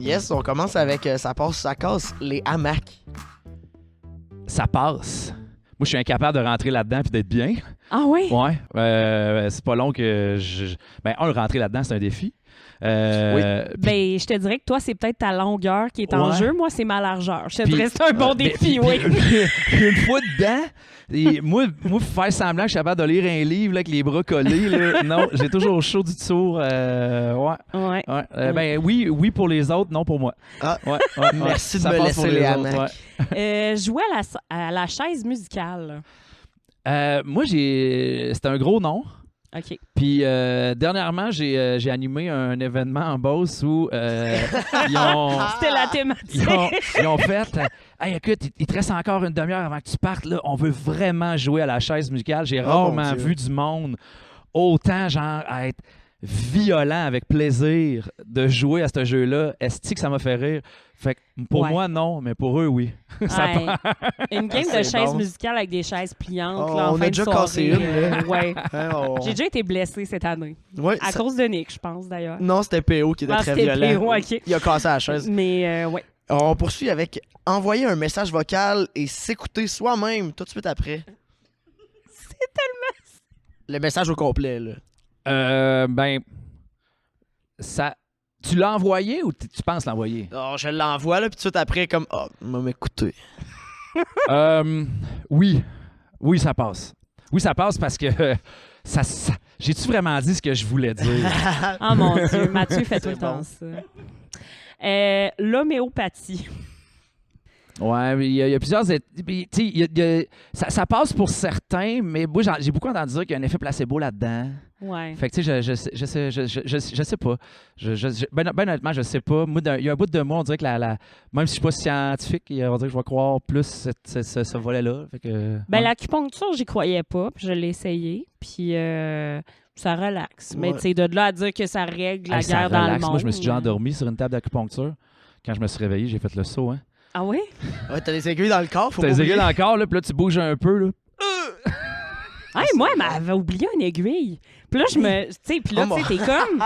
Yes, on commence avec ça passe, ça casse, les hamacs. Ça passe. Moi, je suis incapable de rentrer là-dedans puis d'être bien. Ah oui? Ouais. C'est pas long que rentrer là-dedans, c'est un défi. Ben, je te dirais que toi, c'est peut-être ta longueur qui est en Ouais. jeu. Moi, c'est ma largeur. Je te Puis- dirais que c'est un bon défi, oui. Puis une fois dedans, et moi, faire semblant que je suis capable de lire un livre là, avec les bras collés, là, non, j'ai toujours chaud du tour. Ouais. Ouais. Ben oui pour les autres, non pour moi. Ah. Ouais. Merci de Ça me passe laisser pour les autres, hamacs. Jouer à la chaise musicale. Moi, c'était un gros nom. OK. Puis dernièrement, j'ai animé un événement en Beauce où ils ont... C'était la thématique. Ils ont fait hey, écoute, il te reste encore une demi-heure avant que tu partes. Là. On veut vraiment jouer à la chaise musicale. J'ai rarement mon Dieu. vu du monde autant genre être violent avec plaisir de jouer à ce jeu-là. Est-ce que ça m'a fait rire? Fait que pour Ouais. moi, non, mais pour eux, oui. Ça Ouais. Une game Ah, de c'est chaise bon. musicale avec des chaises pliantes. Oh, là, en on fin a de déjà soirée, cassé une, là. ouais. Hein, on- J'ai déjà été blessée cette année. Ouais, À ça- cause de Nick, je pense, d'ailleurs. Non, c'était PO qui était Ah, très c'était violent. PO, ok. Il a cassé la chaise. Mais, ouais. On poursuit avec envoyer un message vocal et s'écouter soi-même tout de suite après. C'est tellement... Le message au complet, là. Ça... Tu l'as envoyé ou tu penses l'envoyer? Oh, je l'envoie, là, puis tout de suite après, comme, oh, il m'a m'écouter. Oui. Oui, ça passe. Oui, ça passe parce que j'ai-tu vraiment dit ce que je voulais dire? Oh mon Dieu, Mathieu fait tout C'est le temps bon. ça. L'homéopathie. Ouais, mais il y a plusieurs. Ça passe pour certains, mais moi, j'ai beaucoup entendu dire qu'il y a un effet placebo là-dedans. Ouais. Fait que, tu sais, je sais pas. Ben honnêtement, je sais pas. Moi, il y a un bout de moi, on dirait que même si je suis pas scientifique, on dirait que je vais croire plus ce volet-là. Fait que, Ben, ouais. l'acupuncture, j'y croyais pas, puis je l'ai essayé, puis ça relaxe. Mais Ouais. tu sais, de là à dire que ça règle la Hey, ça guerre dans le relaxe. monde. Moi, je me suis déjà endormi sur une table d'acupuncture. Quand je me suis réveillé, j'ai fait le saut. Hein. Ah oui? Ouais, t'as des aiguilles dans le corps, faut T'as pas les oublier. aiguilles dans le corps, là, puis là, tu bouges un peu. Là. Hey, moi, elle m'avait oublié une aiguille. Puis là, tu sais, Oh, t'es comme... Tu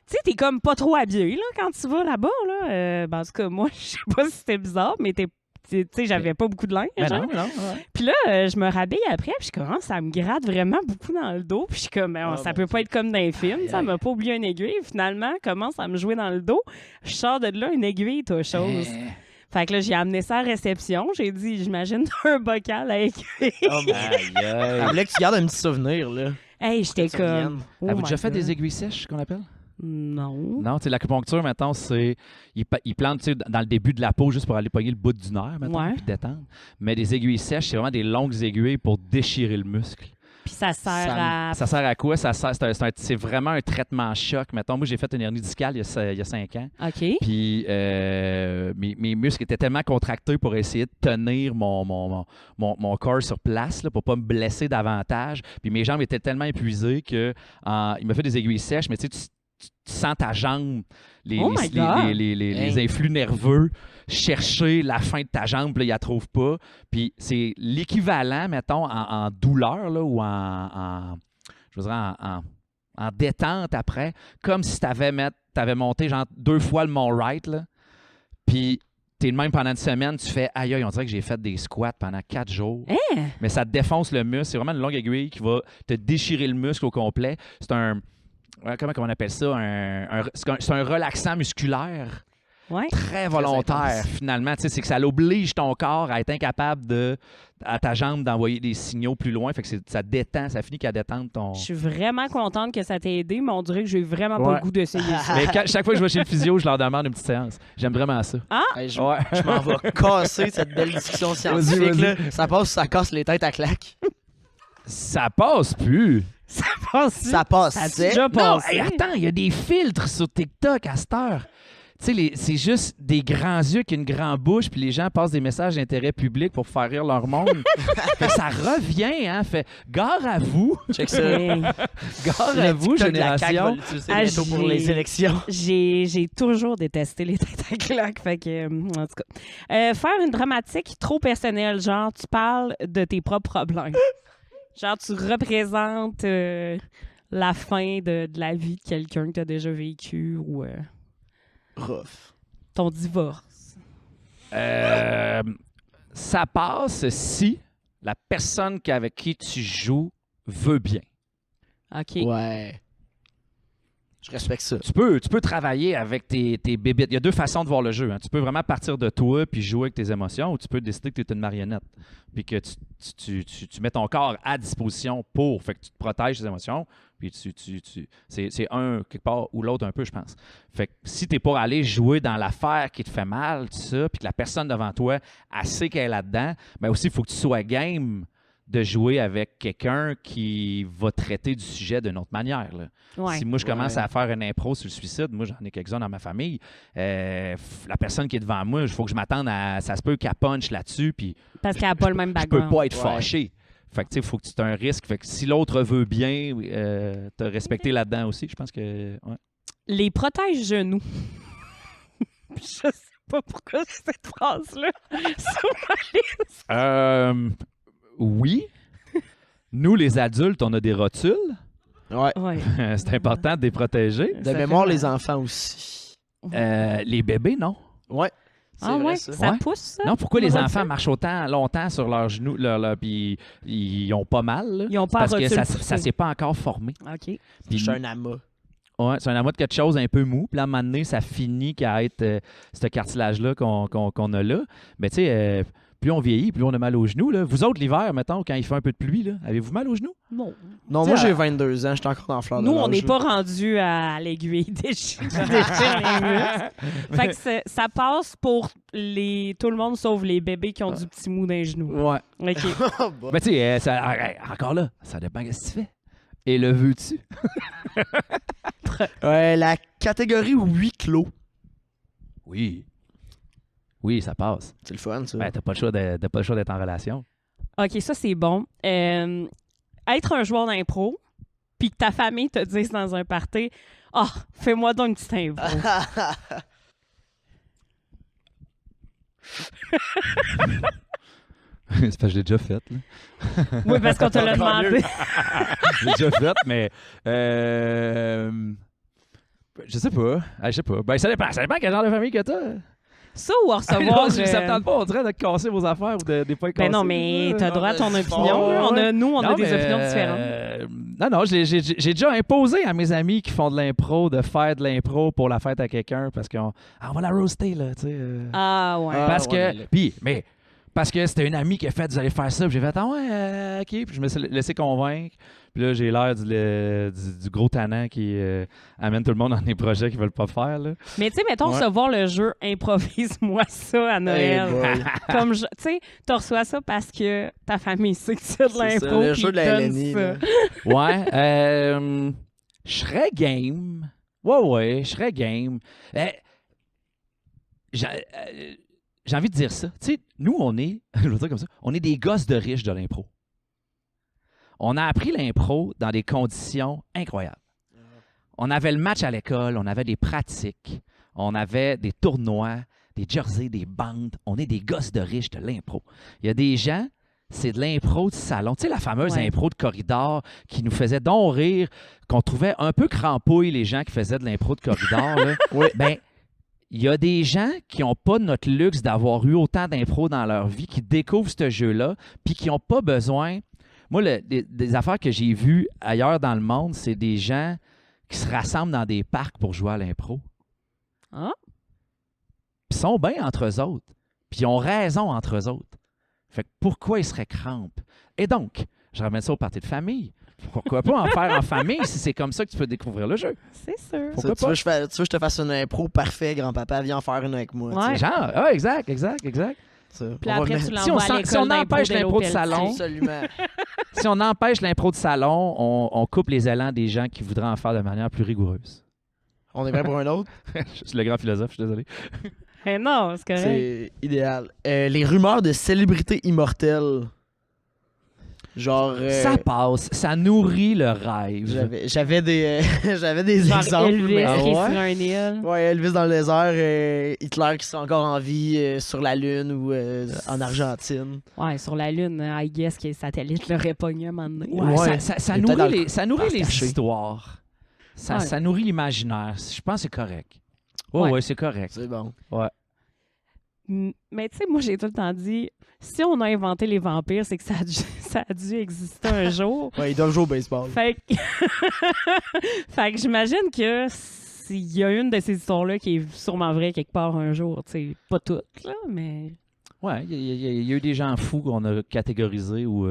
sais, t'es comme pas trop habillé, là, quand tu vas là-bas, là. Ben, en tout cas, moi, je sais pas si c'était bizarre, mais tu sais, j'avais pas beaucoup de linge. Ben hein. non. Puis là, je me rhabille après, puis je commence, ça me gratte vraiment beaucoup dans le dos. Puis je suis comme, ben, ça peut pas être comme dans les films, ça m'a pas oublié une aiguille. Finalement, commence à me jouer dans le dos. Je sors de là, une aiguille, toi, chose. Fait que là, j'ai amené ça à la réception. J'ai dit, j'imagine un bocal à aiguille. Oh, mon- Elle voulait que tu gardes un petit souvenir, là. Hey, j'étais Que tu reviennes. comme. Oh Avez-vous my déjà fait God. des aiguilles sèches, qu'on appelle? Non. Non, tu sais, l'acupuncture, maintenant, c'est. Ils plantent, tu sais, dans le début de la peau juste pour aller pogner le bout du nerf, maintenant, Ouais. puis détendre. Mais des aiguilles sèches, c'est vraiment des longues aiguilles pour déchirer le muscle. Puis ça sert à. Ça sert à quoi? C'est vraiment un traitement choc. Mettons, moi, j'ai fait une hernie discale il y a 5 ans. OK. Puis mes muscles étaient tellement contractés pour essayer de tenir mon corps sur place là, pour pas me blesser davantage. Puis mes jambes étaient tellement épuisées que il m'a fait des aiguilles sèches, mais tu sais, tu sens ta jambe, Oh my God! les influx nerveux chercher la fin de ta jambe, puis là, ils la trouvent pas. Puis c'est l'équivalent, mettons, en douleur là, ou je veux dire, en détente après, comme si t'avais monté genre 2 fois le Mont Wright, là, puis t'es de même pendant une semaine, tu fais « Aïe, aïe, on dirait que j'ai fait des squats pendant 4 jours. Hein? Mais ça te défonce le muscle. C'est vraiment une longue aiguille qui va te déchirer le muscle au complet. C'est comment on appelle ça? C'est un relaxant musculaire Ouais. très volontaire, intense. finalement. Tu sais, c'est que ça l'oblige ton corps à être incapable à ta jambe d'envoyer des signaux plus loin. Fait que ça détend, ça finit qu'à détendre ton... Je suis vraiment contente que ça t'ait aidé, mais on dirait que j'ai vraiment pas Ouais. le goût d'essayer ça. Mais chaque fois que je vais chez le physio, je leur demande une petite séance. J'aime vraiment ça. Hey, je Ouais. je m'en vais casser cette belle discussion scientifique, Vas-y. là. Ça passe, ça casse les têtes à claque. Ça passe plus. Ça passe. Ça passe. Ça a c'est- déjà Non, passé. hey, attends, il y a des filtres sur TikTok à cette heure. Tu sais, c'est juste des grands yeux qui ont une grande bouche, puis les gens passent des messages d'intérêt public pour faire rire leur monde. Fait que ça revient, hein. Fait gare à vous, Check ça. Hey, gare Le à vous, TikTok de la CAQ va génération. l'utiliser Ah, bientôt pour j'ai- les élections. j'ai toujours détesté les têtes à claques. Fait que, en tout cas. Faire une dramatique trop personnelle, genre, tu parles de tes propres problèmes. Genre, tu représentes la fin de la vie de quelqu'un que tu as déjà vécu ou. Rough. Ton divorce. Ça passe si la personne avec qui tu joues veut bien. OK. Ouais. Je respecte ça. Tu peux travailler avec tes bébites. Il y a deux façons de voir le jeu. Hein. Tu peux vraiment partir de toi puis jouer avec tes émotions, ou tu peux décider que tu es une marionnette puis que tu mets ton corps à disposition pour. Fait que tu te protèges tes émotions, puis c'est un quelque part ou l'autre un peu, je pense. Fait que si tu n'es pas allé jouer dans l'affaire qui te fait mal, tout ça, puis que la personne devant toi, elle sait qu'elle est là-dedans, bien aussi, il faut que tu sois game de jouer avec quelqu'un qui va traiter du sujet d'une autre manière. Là. Ouais. Si moi, je commence Ouais. à faire une impro sur le suicide, moi, j'en ai quelques-uns dans ma famille, la personne qui est devant moi, il faut que je m'attende à... Ça se peut qu'elle punch là-dessus, puis Parce qu'elle n'a pas le même je background. peux pas être Ouais. fâché. Fait que, tu sais, il faut que tu aies un risque. Fait que si l'autre veut bien, te respecter là-dedans aussi, je pense que... Ouais. Les protège-genoux. Je sais pas pourquoi cette phrase-là. Sur ma liste. Oui. Nous, les adultes, on a des rotules. Ouais. Ouais. C'est important de les protéger. De Ça mémoire, fait les mal. enfants aussi. Les bébés, non. Ouais. C'est Ah vrai, ouais, ça. ça Ouais. pousse, ça? Non, pourquoi les Rotule? enfants marchent autant longtemps sur leurs genoux, puis ils ont pas mal? Là? Ils ont C'est pas parce que rotule ça poussée. s'est pas encore formé. OK. Puis, Je suis un amas. ouais, c'est un amas de quelque chose un peu mou. Puis là, à un moment donné, ça finit qu'à être ce cartilage-là qu'on a là. Mais tu sais, plus on vieillit, plus on a mal aux genoux. Là. Vous autres, l'hiver, mettons, quand il fait un peu de pluie, là, avez-vous mal aux genoux? Bon. Non, moi, j'ai 22 ans. J'étais encore dans la fleur de Nous, on l'âge, n'est là. pas rendu à l'aiguille déchire les muscles. Fait que ça passe pour tout le monde sauf les bébés qui ont du petit mou dans les genoux. Ouais. OK. Oh, bah. Mais tu sais, encore là, ça dépend de ce que tu fais. Et le veux-tu? La catégorie huis clos. Oui. Oui, ça passe. C'est le fun, ça. Ben, t'as pas le choix d'être en relation. OK, ça, c'est bon. Être un joueur d'impro, puis que ta famille te dise dans un party « Ah, fais-moi donc une petite impro. C'est parce que je l'ai déjà fait. Là. » Oui, parce qu'on te l'a Encore demandé. Je l'ai déjà fait, mais... je sais pas. Je sais pas. Ben, ça dépend quel genre de famille que t'as. Ça ou à recevoir... Non, ça me tente pas, on dirait de casser vos affaires ou de pas casser. Ben non, mais t'as droit à ton vas-y, opinion. fort, là. ouais. Nous, on a Non, des mais, opinions différentes. Non, j'ai déjà imposé à mes amis qui font de l'impro de faire de l'impro pour la fête à quelqu'un parce qu'on va la roaster, là, tu sais. Ah, ouais. Parce ouais, que... mais parce que c'était une amie qui a fait, vous allez faire ça. Puis j'ai fait, ah ouais, OK. Puis je me suis laissé convaincre. Puis là, j'ai l'air du gros tannant qui amène tout le monde dans des projets qu'ils veulent pas faire, là. Mais tu sais, mettons, Ouais. recevoir le jeu « Improvise-moi ça à Hey Noël boy. ». Comme, tu sais, tu reçois ça parce que ta famille sait que c'est de C'est ça, l'impro. le puis jeu de ils la donnent LNI, ça. là. Ouais. Je serais game. Ouais, je serais game. J'ai envie de dire ça. Tu sais, nous, on est, je veux dire comme ça, on est des gosses de riches de l'impro. On a appris l'impro dans des conditions incroyables. On avait le match à l'école, on avait des pratiques, on avait des tournois, des jerseys, des bandes. On est des gosses de riches de l'impro. Il y a des gens, c'est de l'impro de salon. Tu sais, la fameuse Ouais. impro de corridor qui nous faisait donc rire, qu'on trouvait un peu crampouille, les gens qui faisaient de l'impro de corridor. Là. Oui. Ben, il y a des gens qui n'ont pas notre luxe d'avoir eu autant d'impro dans leur vie, qui découvrent ce jeu-là, puis qui n'ont pas besoin... Moi, des affaires que j'ai vues ailleurs dans le monde, c'est des gens qui se rassemblent dans des parcs pour jouer à l'impro. Ah. Puis ils sont bien entre eux autres. Puis ils ont raison entre eux autres. Fait que pourquoi ils seraient crampes? Et donc, je ramène ça au party de famille. Pourquoi pas en faire en famille si c'est comme ça que tu peux découvrir le jeu? C'est sûr. Pourquoi Tu veux, pas? que je te fasse une impro parfait, grand-papa? Viens en faire une avec moi. Ouais. tu sais. Genre, ah, exact. Ça. Puis On va après, mettre- tu si on l'envoies sent- à l'école si on d'impro empêche de l'impro de Pelletier. salon, Absolument. Si on empêche l'impro de salon, on coupe les élans des gens qui voudraient en faire de manière plus rigoureuse. On est prêt pour un autre? Je suis le grand philosophe, je suis désolé. Eh non, c'est correct. C'est idéal. Les rumeurs de célébrités immortelles. Genre... Ça passe, ça nourrit le rêve. J'avais des, j'avais des Genre exemples. Elvis mais- qui est Ah ouais? sur un île. Ouais, Elvis dans le désert, Hitler qui serait encore en vie sur la Lune ou en Argentine. Ouais, sur la Lune, I guess que les satellites l'auraient pogné un moment donné. Ouais, Ouais. ça Il est peut-être nourrit dans les caché. histoires. Ouais. Ça nourrit l'imaginaire. Je pense que c'est correct. Ouais, c'est correct. C'est bon. Mais tu sais, moi, j'ai tout le temps dit, si on a inventé les vampires, c'est que ça a dû exister un jour. Ouais, ils doivent jouer au baseball. Fait que, fait que j'imagine que s'il y a une de ces histoires-là qui est sûrement vraie quelque part un jour, tu sais, pas toutes, là, mais... Ouais, il y a eu des gens fous qu'on a catégorisés ou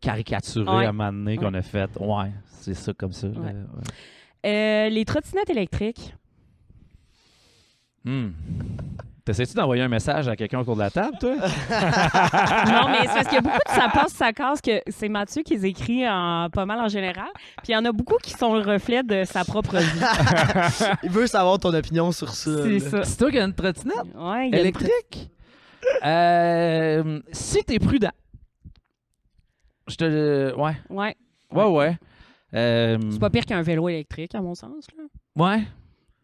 caricaturés à un moment donné, qu'on a fait. Ouais, c'est ça comme ça. Ouais. Les trottinettes électriques. T'essaies-tu d'envoyer un message à quelqu'un au cours de la table, toi? Non, mais c'est parce qu'il y a beaucoup de ça passe, ça casse que c'est Mathieu qui les écrit pas mal en général. Puis il y en a beaucoup qui sont le reflet de sa propre vie. Il veut savoir ton opinion sur ça. C'est ça. C'est toi qui as une trottinette Ouais, il y a électrique? Si t'es prudent. Ouais. Ouais. Ouais. C'est pas pire qu'un vélo électrique, à mon sens. Là. Ouais.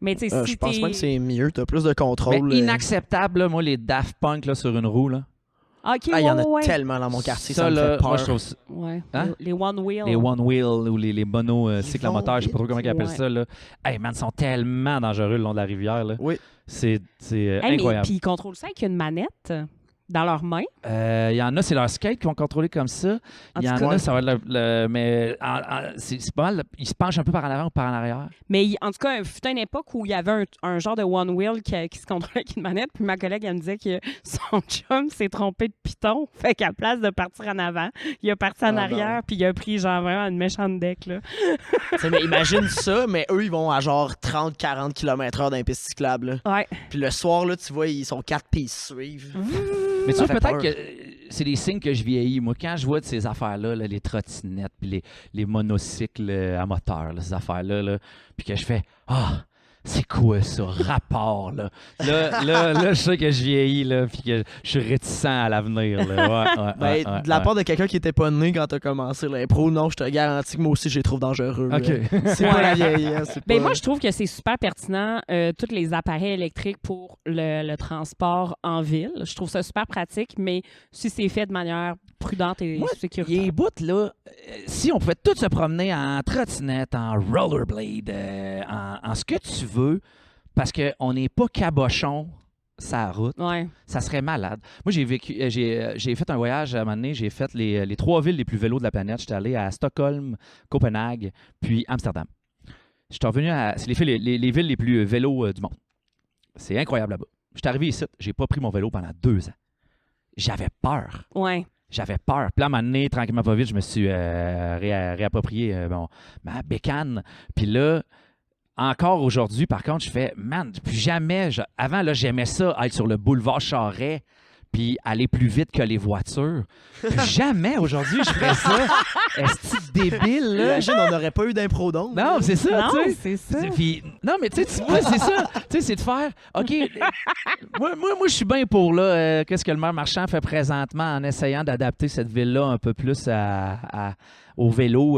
Mais tu sais, si Je pense t'es... pas que c'est mieux. T'as plus de contrôle. Mais inacceptable, là, moi, les Daft Punk là, sur une roue. Là. OK, il y en a ouais. tellement dans mon quartier, ça me là, fait peur. moi, je trouve ça. Ouais. Hein? Les One Wheel. Les One Wheel ou les monocycles à moteur, je sais pas trop comment ils appellent Ouais. ça. Là. Hey man, ils sont tellement dangereux le long de la rivière. Là. Oui. C'est Hey, incroyable. Puis ils contrôlent ça avec une manette dans leurs mains. Il y en a, c'est leur skate qui vont contrôler comme ça. En Il y tout en cas, a, ça va être mais c'est pas mal. Ils se penchent un peu par en avant ou par en arrière. Mais en tout cas, il fut une époque où il y avait un genre de One Wheel qui se contrôlait avec une manette. Puis ma collègue, elle me disait que son chum s'est trompé de piton. Fait qu'à place de partir en avant, il a parti en arrière. Puis il a pris genre vraiment une méchante deck. Là. Mais imagine ça, mais eux, ils vont à genre 30-40 km/h dans les pistes cyclables. Là. Ouais. Puis le soir, là, tu vois, ils sont 4 puis ils se suivent. Mais tu Ça vois, fait peut-être peur. que c'est des signes que je vieillis. Moi, quand je vois de ces affaires-là, là, les trottinettes, puis les monocycles à moteur, là, ces affaires-là, là, puis que je fais « Ah, c'est quoi ça, rapport, là? » Là, je sais que je vieillis, là, puis que je suis réticent à l'avenir. Là. Ouais, De la part de quelqu'un qui était pas né quand t'as commencé l'impro, non, je te garantis que moi aussi, je les trouve dangereux. OK. C'est pas la vieillesse. c'est Ben pas- moi, je trouve que c'est super pertinent, tous les appareils électriques pour le transport en ville. Je trouve ça super pratique, mais si c'est fait de manière prudente et Moi, il y a sécuritaire. un bout, là, si on pouvait tous se promener en trottinette, en rollerblade, en ce que tu veux, parce qu'on n'est pas cabochon sa route, Ouais. ça serait malade. Moi, j'ai fait un voyage à un moment donné, j'ai fait les 3 villes les plus vélos de la planète. J'étais allé à Stockholm, Copenhague, puis Amsterdam. J'étais revenu c'est les villes les plus vélos du monde. C'est incroyable là-bas. J'étais arrivé ici, j'ai pas pris mon vélo pendant 2 ans. J'avais peur. Ouais. J'avais peur. Puis là, à un moment donné, tranquillement pas vite, je me suis réapproprié ma bécane. Puis là, encore aujourd'hui, par contre, je fais, man, plus jamais. Avant, là, j'aimais ça, être sur le boulevard Charest, puis aller plus vite que les voitures. Plus jamais aujourd'hui, je ferais ça. Est-ce débile, là? Imagine, on n'aurait pas eu d'impro donc. Non, c'est ça, Non, tu sais. c'est ça. Puis, non, mais tu sais, c'est ça. Tu sais, c'est de faire, OK, moi je suis bien pour, là, qu'est-ce que le maire Marchand fait présentement en essayant d'adapter cette ville-là un peu plus au vélo,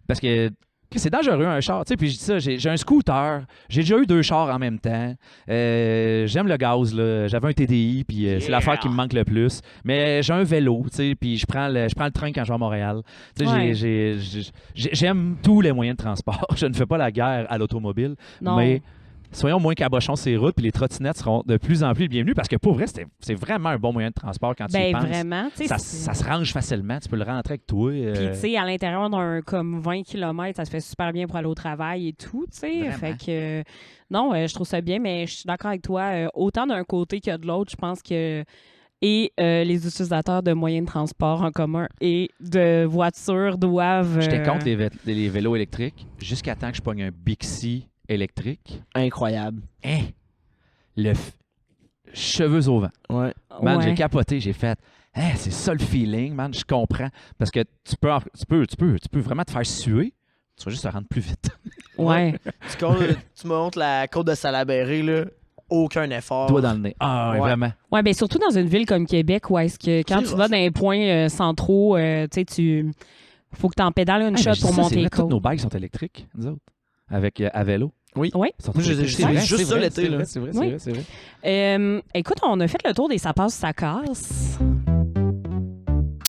parce que c'est dangereux, un char. Tu sais, puis je dis ça, j'ai un scooter, j'ai déjà eu 2 chars en même temps. J'aime le gaz, là. J'avais un TDI, puis c'est l'affaire qui me manque le plus. Mais j'ai un vélo, tu sais, puis je prends le train quand je vais à Montréal. Tu sais, Ouais. j'aime tous les moyens de transport. Je ne fais pas la guerre à l'automobile, Non. mais soyons moins cabochons sur les routes, puis les trottinettes seront de plus en plus bienvenues, parce que pour vrai, c'est vraiment un bon moyen de transport quand tu y Ben penses. vraiment. Tu sais, Ça se range facilement, tu peux le rentrer avec toi. Puis, tu sais, à l'intérieur d'un comme 20 km, ça se fait super bien pour aller au travail et tout, tu sais. Vraiment. Fait que, non, je trouve ça bien, mais je suis d'accord avec toi. Autant d'un côté que de l'autre, je pense que et les utilisateurs de moyens de transport en commun et de voitures doivent... J'étais contre les vélos électriques jusqu'à temps que je pogne un Bixi électrique. Incroyable. Hein? Cheveux au vent. Ouais. Man, Ouais. j'ai capoté, j'ai fait hein, c'est ça le feeling, man, je comprends. Parce que tu peux vraiment te faire suer. Tu vas juste te rendre plus vite. Ouais. Tu montes la côte de Salaberry, là, aucun effort. Doigt dans le nez. Ah, ouais, Ouais. vraiment. Ouais, bien surtout dans une ville comme Québec où est-ce que quand C'est tu vas rough. dans les points centraux, tu sais, faut que tu en pédales une Hey, shot mais je pour dis ça, monter c'est les vrai, toutes côtes. nos bikes sont électriques, nous autres. Avec à vélo. Oui. Oui. Ils sont Moi, je les ai électriques. juste- C'est vrai, juste c'est ça vrai, l'été, c'est là. vrai, c'est vrai, Oui. c'est vrai. Écoute, on a fait le tour des ça passe, ça casse.